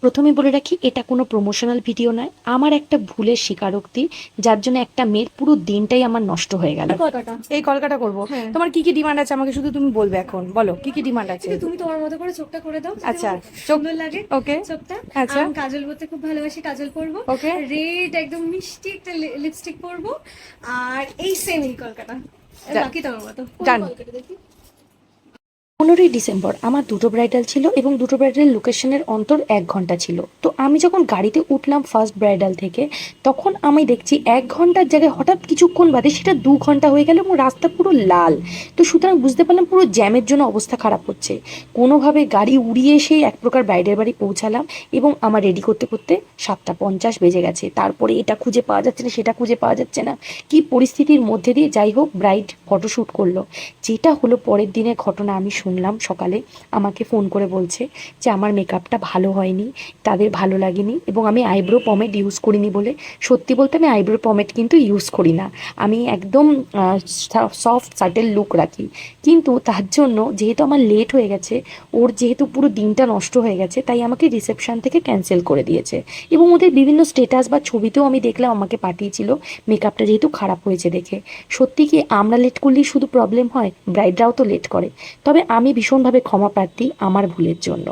প্রথমে বলে রাখি, এটা কোনো প্রমোশনাল ভিডিও নয়, আমার একটা ভুলের স্বীকারোক্তি, যার জন্য একটা মেয়ের পুরো দিনটাই আমার নষ্ট হয়ে গেল। এই কলকাতা করবো। হ্যাঁ, তোমার কি কি ডিমান্ড আছে আমাকে শুধু তুমি বলবে, এখন বলো কি কি ডিমান্ড আছে। কিন্তু তুমি তোমার মতো করে চোখটা করে দাও, যদি আচ্ছা, আমার খুব চোখ। সুন্দর লাগে ওকে। চোখটা। আচ্ছা। আমি কাজল করতে খুব ভালোবাসি, কাজল পরবো। ওকে। রেড একদম মিষ্টি একটা লিপস্টিক পরবো। আর এই সেম এই কলকাতা, বাকি তোমার মতো। কোন ডান। কলকাতা দেখি? 15ই ডিসেম্বর আমার দুটো ব্রাইডাল ছিল এবং দুটো ব্রাইডাল লোকেশনের অন্তর 1 ঘন্টা ছিল। তো আমি যখন গাড়িতে উঠলাম ফার্স্ট ব্রাইডাল থেকে, তখন আমি দেখছি 1 ঘন্টার জায়গায় হঠাৎ কিছুক্ষণ বাদে সেটা 2 ঘন্টা হয়ে গেল এবং রাস্তা পুরো লাল। তো সুতরাং বুঝতে পারলাম পুরো জ্যামের জন্য অবস্থা খারাপ হচ্ছে। কোনোভাবে গাড়ি উড়িয়ে সেই এক প্রকার ব্রাইডের বাড়ি পৌঁছালাম এবং আমার রেডি করতে করতে 7টা 50 বেজে গেছে। তারপরে এটা খুঁজে পাওয়া যাচ্ছে না, সেটা খুঁজে পাওয়া যাচ্ছে না, কি পরিস্থিতির মধ্যে দিয়ে যাই হোক ব্রাইড ফটোশ্যুট করলো। যেটা হলো পরের দিনের ঘটনা, আমি শুনলাম সকালে আমাকে ফোন করে বলছে যে আমার মেকআপটা ভালো হয়নি, তাদের ভালো লাগেনি এবং আমি আইব্রো পমেড ইউজ করিনি বলে। সত্যি বলতে আমি আইব্রো পমেড কিন্তু ইউজ করি না, আমি একদম সফট সাটেল লুক রাখি। কিন্তু তার জন্য যেহেতু আমার লেট হয়ে গেছে, ওর যেহেতু পুরো দিনটা নষ্ট হয়ে গেছে, তাই আমাকে রিসেপশন থেকে ক্যান্সেল করে দিয়েছে। এবং ওদের বিভিন্ন স্টেটাস বা ছবিতেও আমি দেখলাম আমাকে পাঠিয়েছিল মেকআপটা যেহেতু খারাপ হয়েছে দেখে। সত্যি কি আমরা লেট করলেই শুধু প্রবলেম হয়? ব্রাইডরাও তো লেট করে। তবে আমি ভীষণভাবে ক্ষমা প্রার্থী আমার ভুলের জন্য।